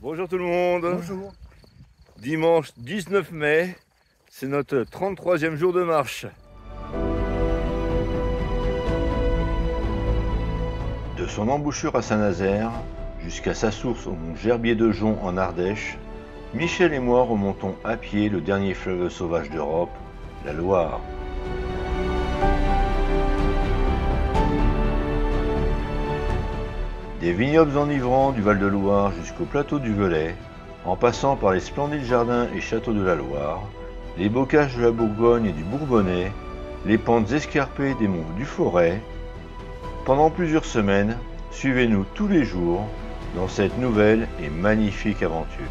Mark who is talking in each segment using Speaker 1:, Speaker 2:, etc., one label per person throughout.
Speaker 1: Bonjour tout le monde.
Speaker 2: Bonjour.
Speaker 1: Dimanche 19 mai, c'est notre 33e jour de marche. De son embouchure à Saint-Nazaire jusqu'à sa source au mont Gerbier de Jonc en Ardèche, Michel et moi remontons à pied le dernier fleuve sauvage d'Europe, la Loire. Des vignobles enivrants du Val-de-Loire jusqu'au plateau du Velay, en passant par les splendides jardins et châteaux de la Loire, les bocages de la Bourgogne et du Bourbonnais, les pentes escarpées des monts du Forêt. Pendant plusieurs semaines, suivez-nous tous les jours dans cette nouvelle et magnifique aventure.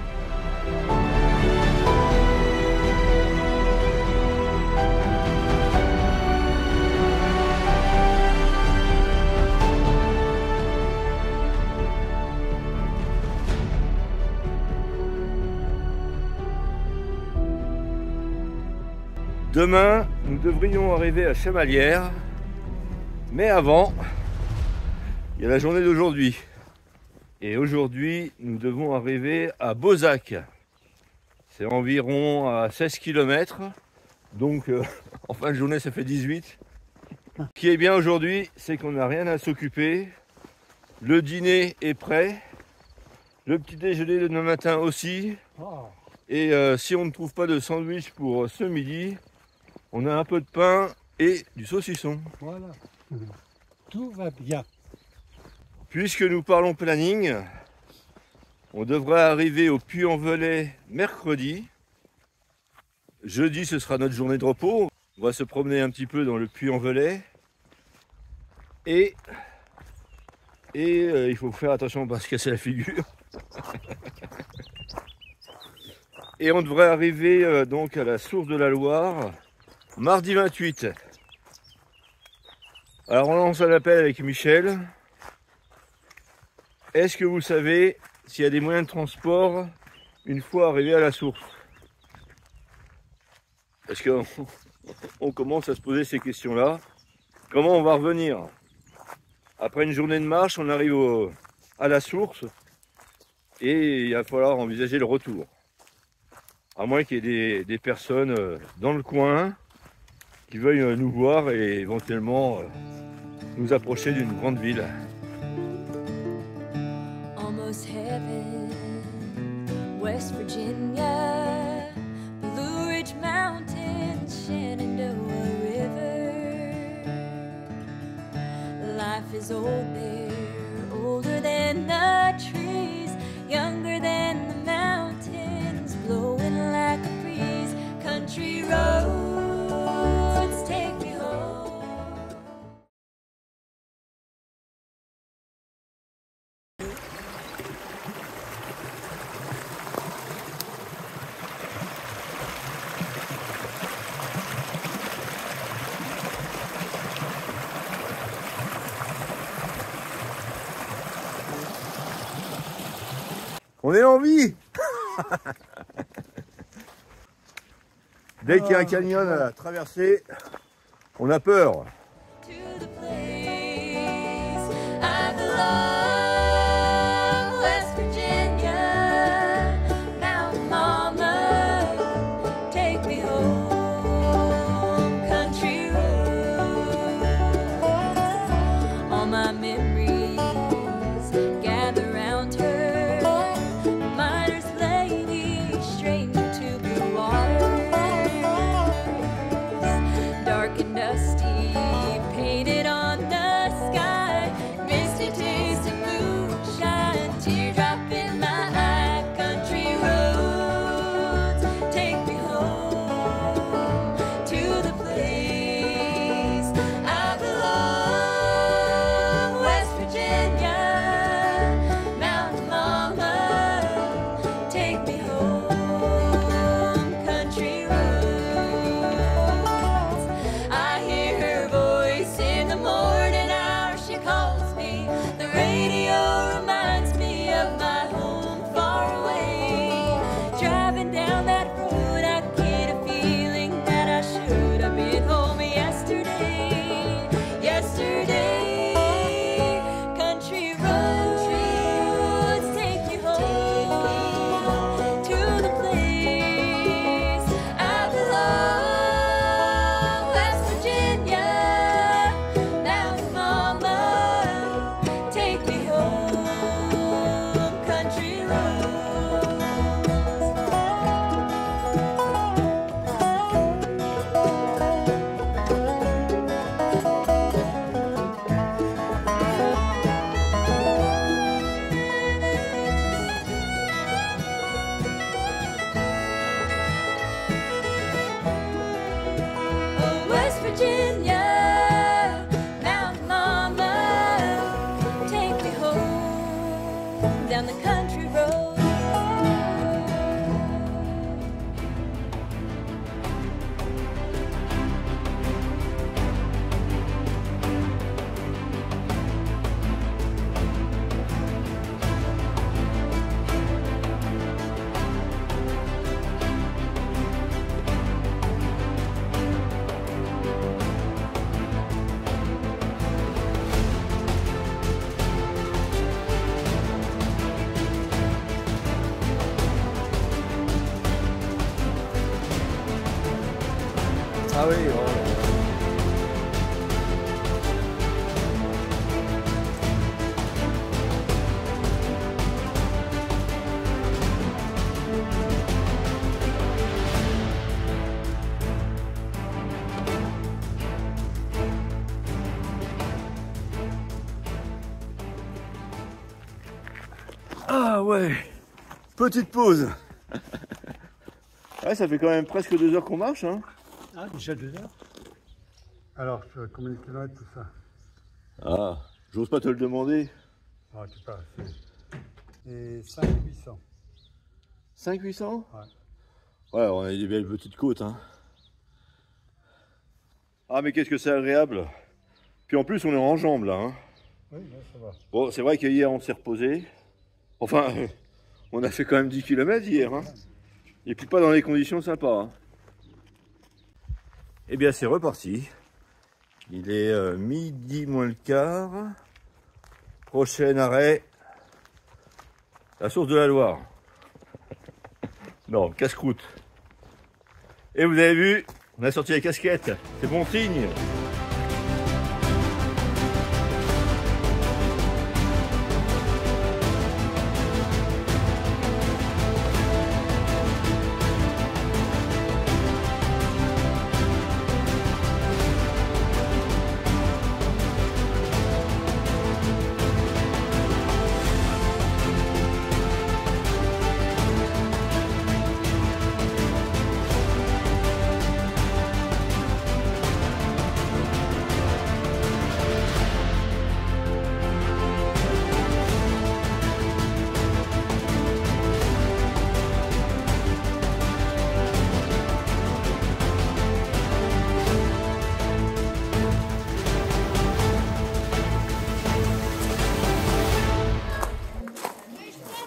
Speaker 1: Demain, nous devrions arriver à Chamalières, mais avant, il y a la journée d'aujourd'hui. Et aujourd'hui, nous devons arriver à Beauzac. C'est environ à 16 km, donc en fin de journée, ça fait 18. Ce qui est bien aujourd'hui, c'est qu'on n'a rien à s'occuper. Le dîner est prêt, le petit déjeuner le matin aussi. Et si on ne trouve pas de sandwich pour ce midi, on a un peu de pain et du saucisson.
Speaker 2: Voilà, tout va bien.
Speaker 1: Puisque nous parlons planning, on devrait arriver au Puy-en-Velay mercredi. Jeudi, ce sera notre journée de repos. On va se promener un petit peu dans le Puy-en-Velay. Et il faut faire attention à ne pas se casser la figure. Et on devrait arriver donc à la source de la Loire mardi 28. Alors on lance un appel avec Michel. Est-ce que vous savez s'il y a des moyens de transport une fois arrivé à la source? Parce qu'on commence à se poser ces questions-là. Comment on va revenir? Après une journée de marche, on arrive à la source et il va falloir envisager le retour. À moins qu'il y ait des personnes dans le coin qui veuillent nous voir et éventuellement nous approcher d'une grande ville.
Speaker 3: Almost heaven, West Virginia, Blue Ridge Mountains, Shenandoah River. Life is old there, older than the trees, younger than the mountains, blowing like a breeze. Country roads take me home.
Speaker 1: On est en vie. Dès qu'il y a un canyon à traverser, on a peur.
Speaker 3: To the place I belong, West Virginia. Now, Mama, take me home, country roads. All my memories gather round her. Miner's lady, stranger to blue waters. Dark and dusty, painted on the sky, misty taste
Speaker 1: Ah oui, oh. Ah ouais, petite pause. Ouais, ça fait quand même presque 2 heures qu'on marche, hein.
Speaker 2: Ah, déjà 2 heures. Alors, tu as combien de kilomètres tout ça?
Speaker 1: Ah, j'ose pas te le demander.
Speaker 2: Ah, tu sais pas, c'est... Et 5800.
Speaker 1: 500-800?
Speaker 2: Ouais.
Speaker 1: Ouais, on a des belles petites côtes, hein. Ah, mais qu'est-ce que c'est agréable. Puis en plus, on est en jambes, là, hein.
Speaker 2: Oui, là, ça va.
Speaker 1: Bon, c'est vrai qu'hier, on s'est reposé. Enfin, on a fait quand même 10 km hier, hein. Et puis pas dans les conditions sympas, hein. Eh bien, c'est reparti. Il est midi moins le quart. Prochain arrêt, la source de la Loire. Non, casse-croûte. Et vous avez vu, on a sorti la casquette. C'est bon signe.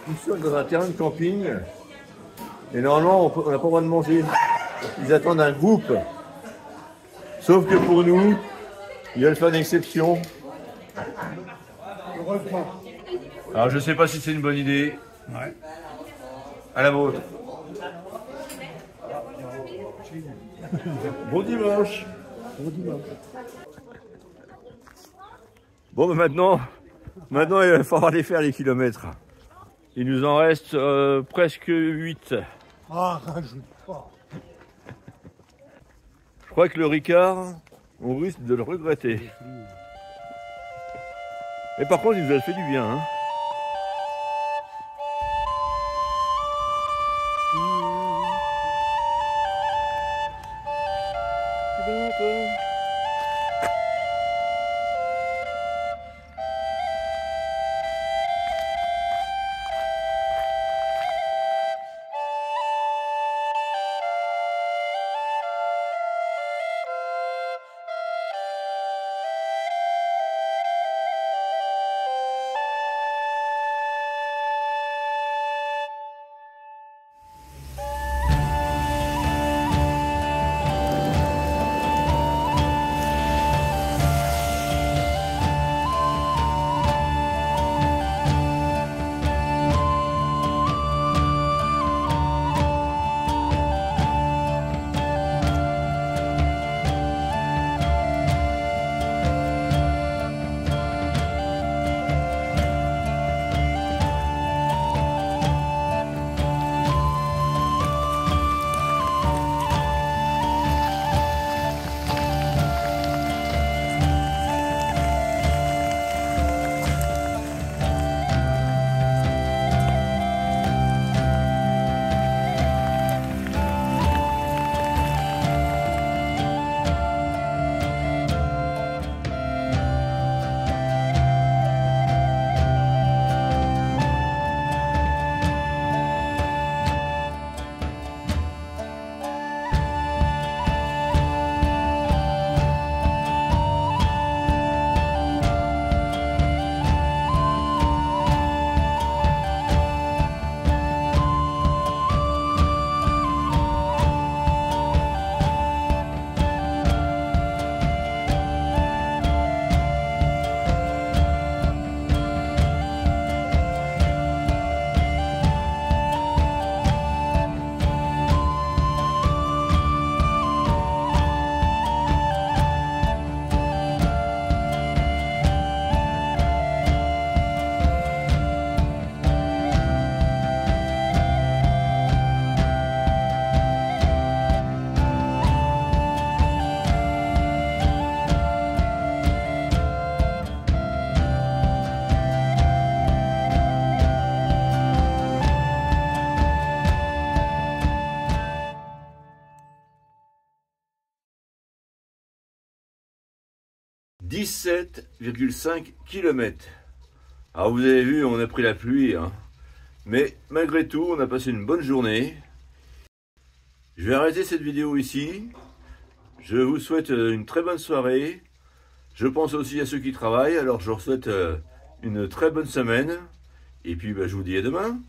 Speaker 1: Nous sommes dans un terrain de camping et normalement on n'a pas le droit de manger. Ils attendent un groupe. Sauf que pour nous, ils veulent faire une exception. Alors je sais pas si c'est une bonne idée.
Speaker 2: Ouais.
Speaker 1: À la vôtre. Bon dimanche.
Speaker 2: Bon dimanche.
Speaker 1: Bon, ben maintenant, il va falloir les faire les kilomètres. Il nous en reste presque 8.
Speaker 2: Ah, rajoute pas.
Speaker 1: Je crois que le Ricard, on risque de le regretter. Mais par contre, il nous a fait du bien, hein. 17,5 km. Alors vous avez vu, on a pris la pluie, hein. Mais malgré tout, on a passé une bonne journée. Je vais arrêter cette vidéo ici. Je vous souhaite une très bonne soirée. Je pense aussi à ceux qui travaillent, alors je leur souhaite une très bonne semaine. Et puis je vous dis à demain.